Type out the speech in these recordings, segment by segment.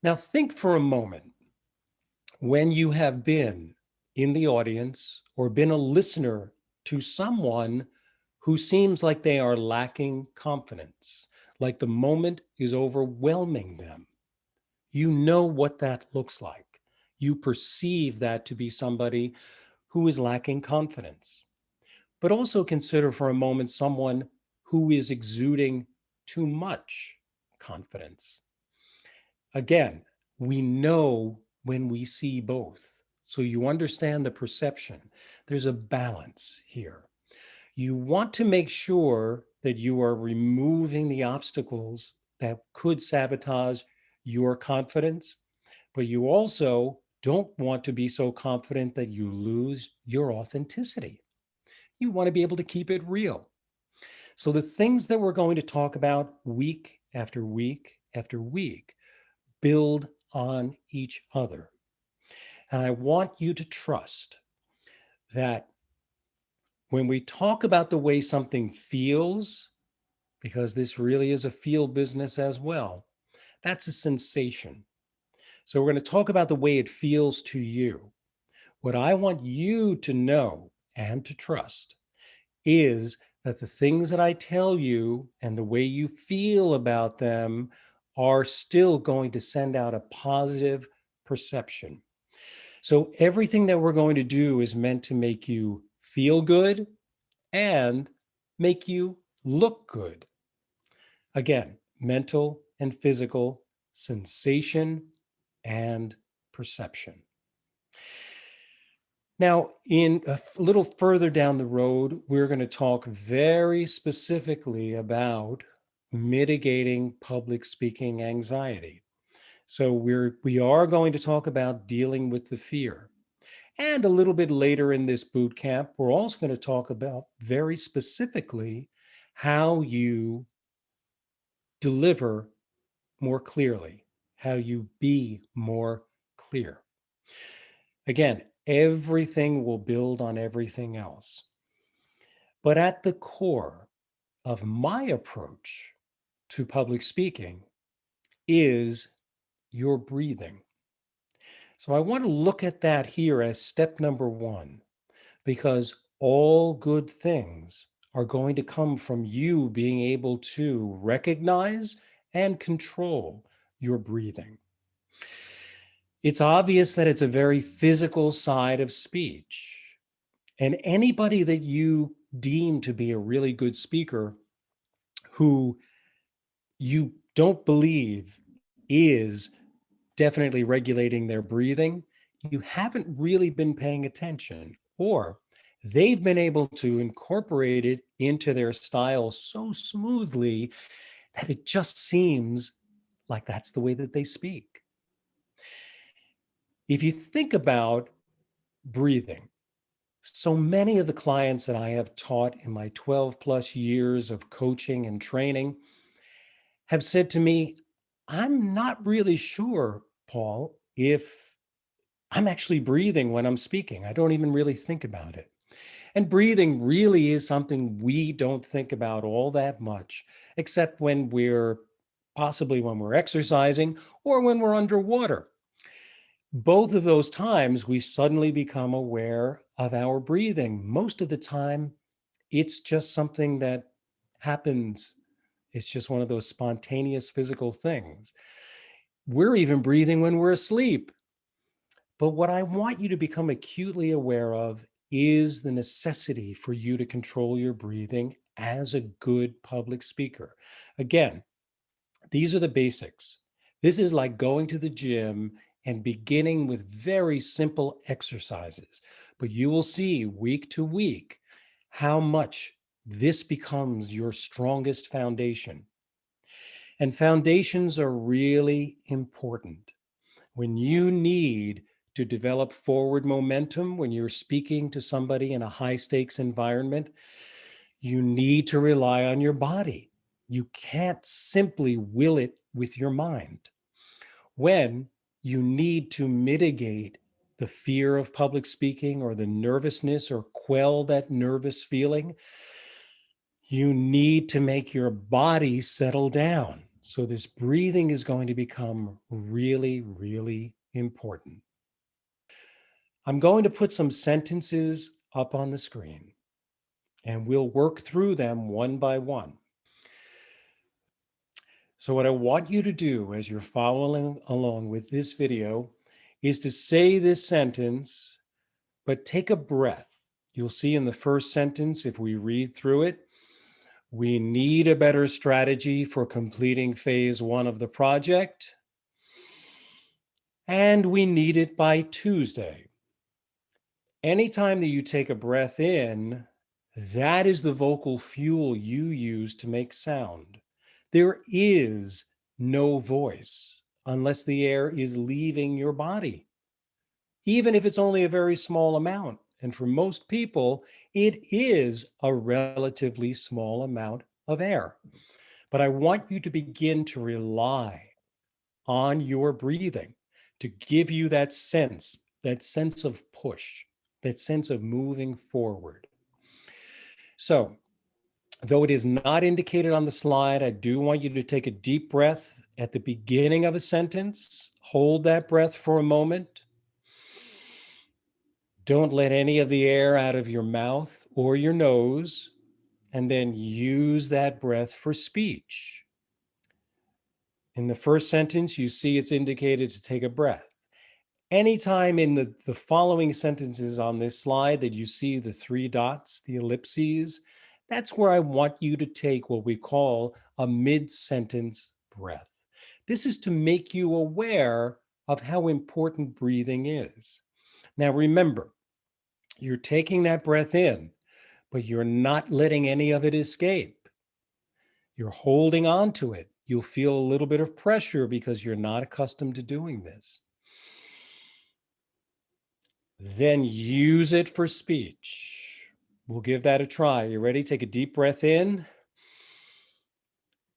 Now think for a moment when you have been in the audience or been a listener to someone who seems like they are lacking confidence, like the moment is overwhelming them. You know what that looks like. You perceive that to be somebody who is lacking confidence. But also consider for a moment someone who is exuding too much confidence. Again, we know when we see both. So you understand the perception. There's a balance here. You want to make sure that you are removing the obstacles that could sabotage your confidence, but you also don't want to be so confident that you lose your authenticity. You want to be able to keep it real. So the things that we're going to talk about week after week after week build on each other. And I want you to trust that when we talk about the way something feels, because this really is a feel business as well, that's a sensation. So we're going to talk about the way it feels to you. What I want you to know and to trust is that the things that I tell you and the way you feel about them are still going to send out a positive perception. So everything that we're going to do is meant to make you feel good and make you look good. Again, mental and physical, sensation and perception. Now, in a little further down the road, we're going to talk very specifically about mitigating public speaking anxiety. So we are going to talk about dealing with the fear. And a little bit later in this boot camp, we're also going to talk about very specifically how you deliver more clearly, how you be more clear. Again, everything will build on everything else. But at the core of my approach to public speaking is your breathing. So I want to look at that here as step number one, because all good things are going to come from you being able to recognize and control your breathing. It's obvious that it's a very physical side of speech. And anybody that you deem to be a really good speaker who you don't believe is definitely regulating their breathing, you haven't really been paying attention, or they've been able to incorporate it into their style so smoothly that it just seems like that's the way that they speak. If you think about breathing, so many of the clients that I have taught in my 12 plus years of coaching and training have said to me, I'm not really sure, Paul, if I'm actually breathing when I'm speaking. I don't even really think about it. And breathing really is something we don't think about all that much, except when we're possibly when we're exercising or when we're underwater. Both of those times, we suddenly become aware of our breathing. Most of the time, it's just something that happens. It's just one of those spontaneous physical things. We're even breathing when we're asleep. But what I want you to become acutely aware of is the necessity for you to control your breathing as a good public speaker. Again, these are the basics. This is like going to the gym and beginning with very simple exercises. But you will see week to week how much this becomes your strongest foundation. And foundations are really important. When you need to develop forward momentum, when you're speaking to somebody in a high stakes environment, you need to rely on your body. You can't simply will it with your mind. When you need to mitigate the fear of public speaking or the nervousness or quell that nervous feeling, you need to make your body settle down. So this breathing is going to become really, really important. I'm going to put some sentences up on the screen, and we'll work through them one by one. So what I want you to do as you're following along with this video is to say this sentence, but take a breath. You'll see in the first sentence, if we read through it, we need a better strategy for completing phase 1 of the project, and we need it by Tuesday. Anytime that you take a breath in, that is the vocal fuel you use to make sound. There is no voice unless the air is leaving your body, even if it's only a very small amount. And for most people, it is a relatively small amount of air. But I want you to begin to rely on your breathing to give you that sense of push, that sense of moving forward. So, though it is not indicated on the slide, I do want you to take a deep breath at the beginning of a sentence. Hold that breath for a moment. Don't let any of the air out of your mouth or your nose, and then use that breath for speech. In the first sentence, you see it's indicated to take a breath. Anytime in the following sentences on this slide that you see the 3 dots, the ellipses, that's where I want you to take what we call a mid-sentence breath. This is to make you aware of how important breathing is. Now remember, you're taking that breath in, but you're not letting any of it escape. You're holding on to it. You'll feel a little bit of pressure because you're not accustomed to doing this. Then use it for speech. We'll give that a try. You ready? Take a deep breath in.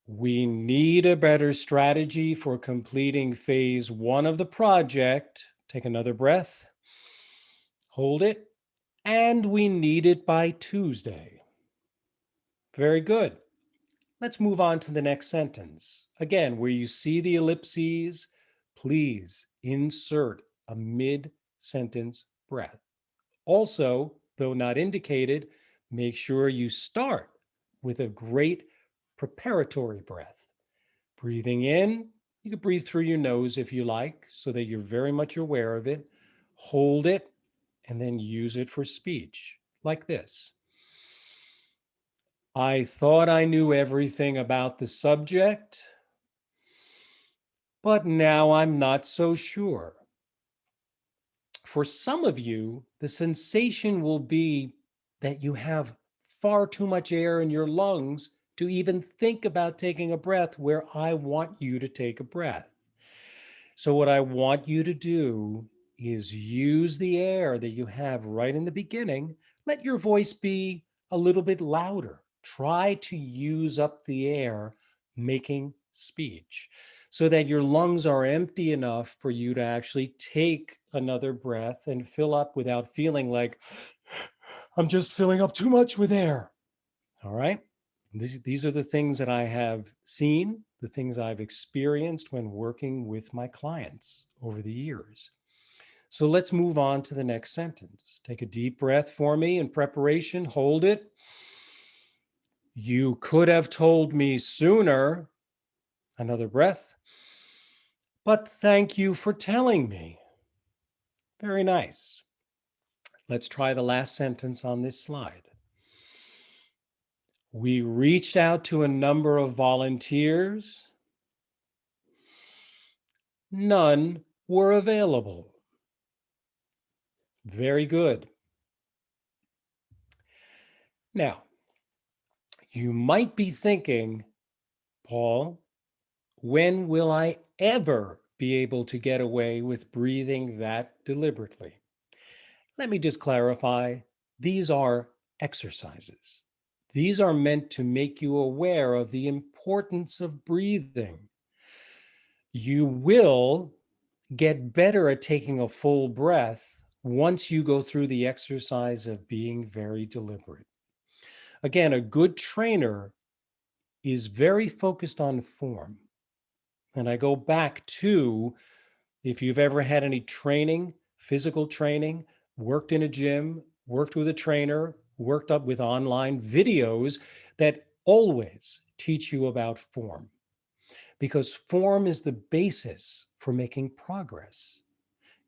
We need a better strategy for completing phase 1 of the project. Take another breath. Hold it. And we need it by Tuesday. Very good. Let's move on to the next sentence. Again, where you see the ellipses, please insert a mid-sentence breath. Also, though not indicated, make sure you start with a great preparatory breath. Breathing in, you can breathe through your nose if you like, so that you're very much aware of it. Hold it, and then use it for speech, like this. I thought I knew everything about the subject, but now I'm not so sure. For some of you, the sensation will be that you have far too much air in your lungs to even think about taking a breath where I want you to take a breath. So what I want you to do is use the air that you have right in the beginning. Let your voice be a little bit louder. Try to use up the air making speech so that your lungs are empty enough for you to actually take another breath and fill up without feeling like I'm just filling up too much with air. All right. These are the things that I have seen, the things I've experienced when working with my clients over the years. So let's move on to the next sentence. Take a deep breath for me in preparation. Hold it. You could have told me sooner. Another breath. But thank you for telling me. Very nice. Let's try the last sentence on this slide. We reached out to a number of volunteers. None were available. Very good. Now, you might be thinking, Paul, when will I ever be able to get away with breathing that deliberately? Let me just clarify. These are exercises. These are meant to make you aware of the importance of breathing. You will get better at taking a full breath once you go through the exercise of being very deliberate. Again, a good trainer is very focused on form. And I go back to, if you've ever had any training, physical training, worked in a gym, worked with a trainer, worked up with online videos that always teach you about form, because form is the basis for making progress.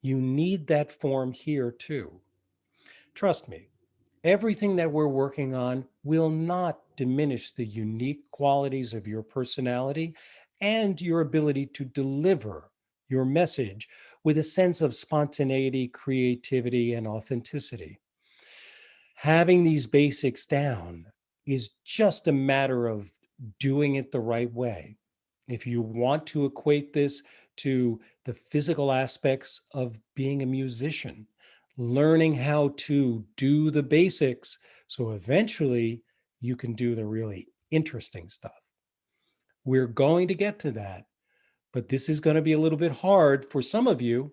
You need that form here too. Trust me, everything that we're working on will not diminish the unique qualities of your personality and your ability to deliver your message with a sense of spontaneity, creativity, and authenticity. Having these basics down is just a matter of doing it the right way. If you want to equate this to the physical aspects of being a musician, learning how to do the basics so eventually you can do the really interesting stuff. We're going to get to that, but this is going to be a little bit hard for some of you.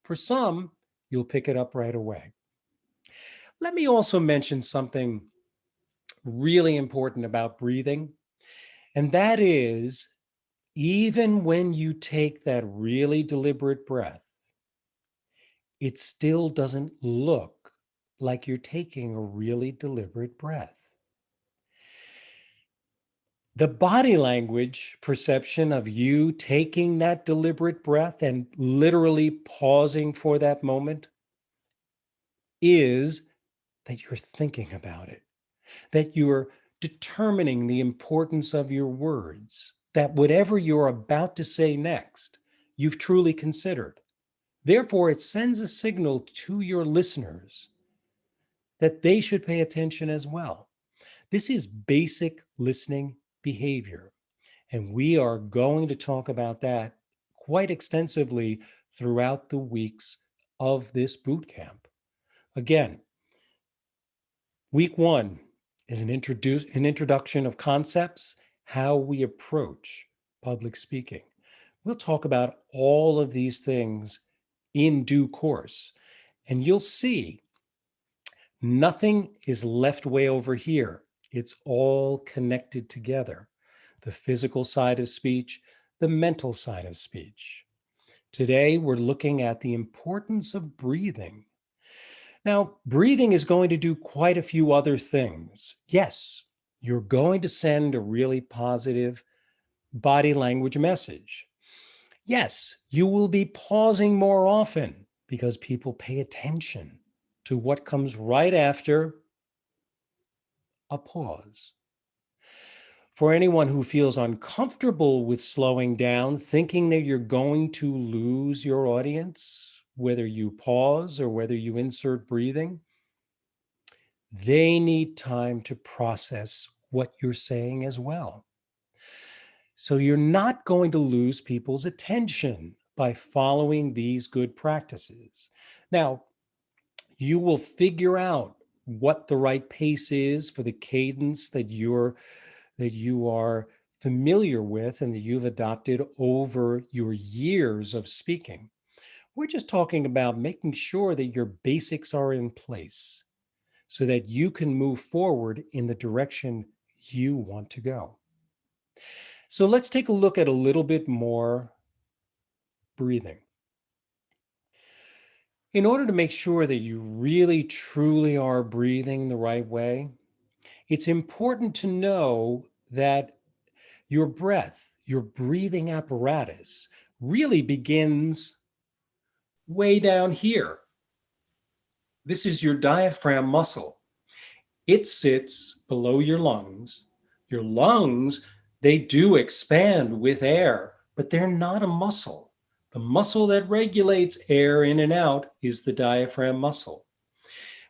For some, you'll pick it up right away. Let me also mention something really important about breathing, and that is, even when you take that really deliberate breath, it still doesn't look like you're taking a really deliberate breath. The body language perception of you taking that deliberate breath and literally pausing for that moment is that you're thinking about it, that you're determining the importance of your words, that whatever you're about to say next, you've truly considered. Therefore, it sends a signal to your listeners that they should pay attention as well. This is basic listening behavior. And we are going to talk about that quite extensively throughout the weeks of this boot camp. Again, week one is an introduction of concepts, how we approach public speaking. We'll talk about all of these things in due course, and you'll see nothing is left way over here. It's all connected together. The physical side of speech, the mental side of speech. Today, we're looking at the importance of breathing. Now, breathing is going to do quite a few other things. Yes, you're going to send a really positive body language message. Yes, you will be pausing more often because people pay attention to what comes right after a pause. For anyone who feels uncomfortable with slowing down, thinking that you're going to lose your audience, whether you pause or whether you insert breathing, they need time to process what you're saying as well. So you're not going to lose people's attention by following these good practices. Now, you will figure out what the right pace is for the cadence that you are familiar with and that you've adopted over your years of speaking. We're just talking about making sure that your basics are in place so that you can move forward in the direction you want to go. So let's take a look at a little bit more breathing. In order to make sure that you really truly are breathing the right way, it's important to know that your breath, your breathing apparatus, really begins way down here. This is your diaphragm muscle. It sits below your lungs. Your lungs, they do expand with air, but they're not a muscle. The muscle that regulates air in and out is the diaphragm muscle.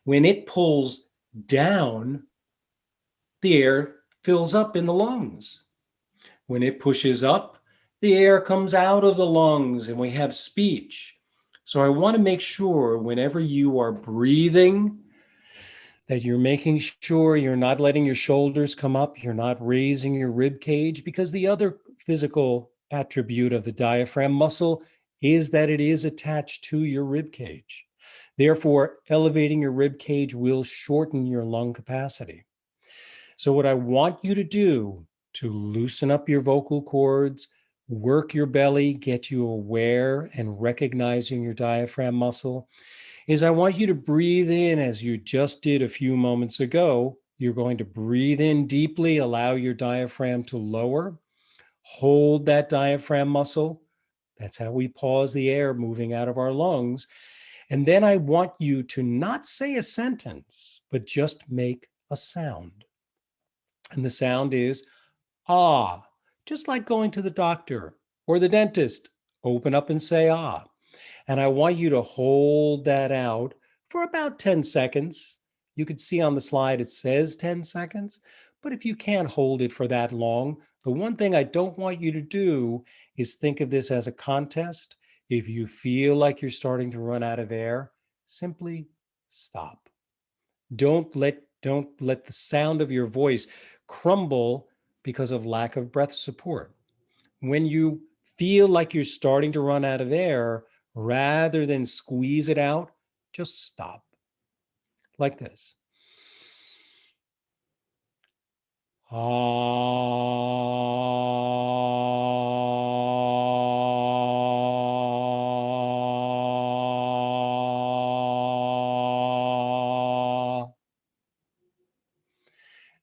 When it pulls down, the air fills up in the lungs. When it pushes up, the air comes out of the lungs and we have speech. So I want to make sure whenever you are breathing that you're making sure you're not letting your shoulders come up, you're not raising your rib cage, because the other physical attribute of the diaphragm muscle is that it is attached to your rib cage. Therefore, elevating your rib cage will shorten your lung capacity. So what I want you to do to loosen up your vocal cords, work your belly, get you aware and recognizing your diaphragm muscle, is I want you to breathe in as you just did a few moments ago. You're going to breathe in deeply, allow your diaphragm to lower, hold that diaphragm muscle. That's how we pause the air moving out of our lungs. And then I want you to not say a sentence, but just make a sound. And the sound is ah, just like going to the doctor or the dentist. Open up and say ah. And I want you to hold that out for about 10 seconds. You can see on the slide it says 10 seconds, but if you can't hold it for that long, the one thing I don't want you to do is think of this as a contest. If you feel like you're starting to run out of air, simply stop. Don't let the sound of your voice crumble because of lack of breath support. When you feel like you're starting to run out of air, rather than squeeze it out, just stop like this.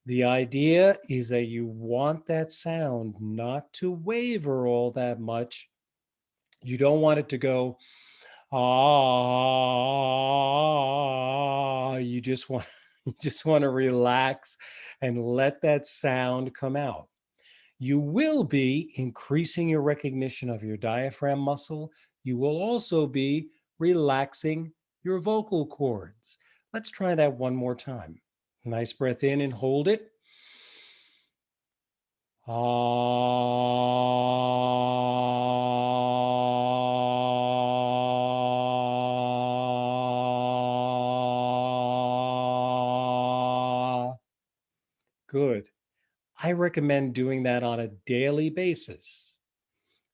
The idea is that you want that sound not to waver all that much. You don't want it to go, ah. You just want you just want to relax and let that sound come out. You will be increasing your recognition of your diaphragm muscle. You will also be relaxing your vocal cords. Let's try that one more time. Nice breath in and hold it. Ah. Good. I recommend doing that on a daily basis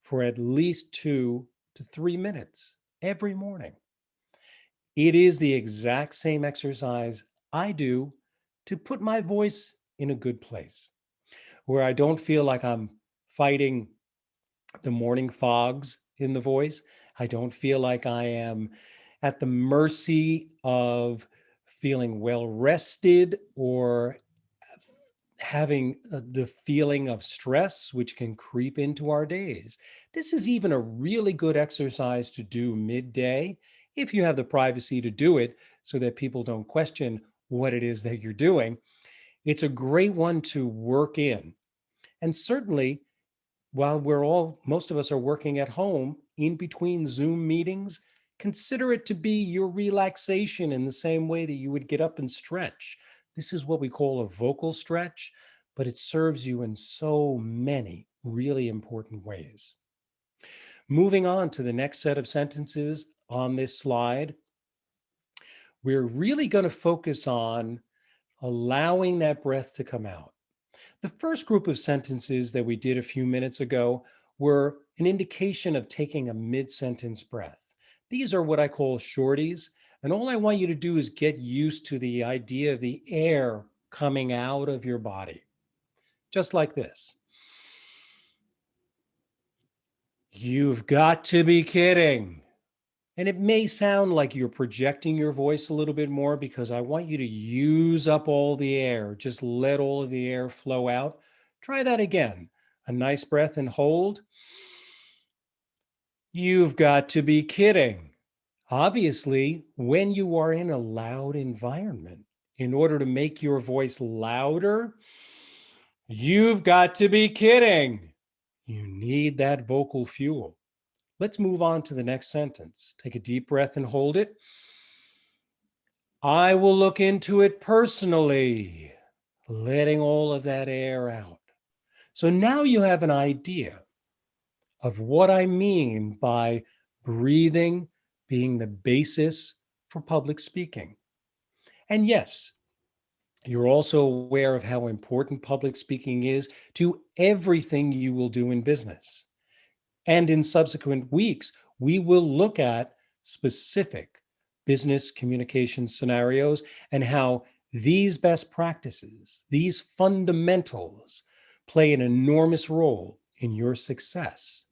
for at least 2 to 3 minutes every morning. It is the exact same exercise I do to put my voice in a good place where I don't feel like I'm fighting the morning fogs in the voice. I don't feel like I am at the mercy of feeling well rested or having the feeling of stress, which can creep into our days. This is even a really good exercise to do midday if you have the privacy to do it so that people don't question what it is that you're doing. It's a great one to work in. And certainly, while most of us are working at home in between Zoom meetings, consider it to be your relaxation in the same way that you would get up and stretch. This is what we call a vocal stretch, but it serves you in so many really important ways. Moving on to the next set of sentences on this slide, we're really going to focus on allowing that breath to come out. The first group of sentences that we did a few minutes ago were an indication of taking a mid-sentence breath. These are what I call shorties, and all I want you to do is get used to the idea of the air coming out of your body, just like this. You've got to be kidding. And it may sound like you're projecting your voice a little bit more because I want you to use up all the air. Just let all of the air flow out. Try that again. A nice breath and hold. You've got to be kidding. Obviously, when you are in a loud environment, in order to make your voice louder, you've got to be kidding. You need that vocal fuel. Let's move on to the next sentence. Take a deep breath and hold it. I will look into it personally, letting all of that air out. So now you have an idea of what I mean by breathing being the basis for public speaking. And yes, you're also aware of how important public speaking is to everything you will do in business. And in subsequent weeks, we will look at specific business communication scenarios and how these best practices, these fundamentals, play an enormous role in your success.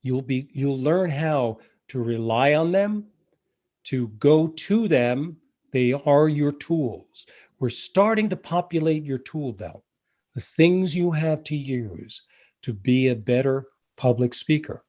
You'll learn how to rely on them, to go to them. They are your tools. We're starting to populate your tool belt, the things you have to use to be a better public speaker.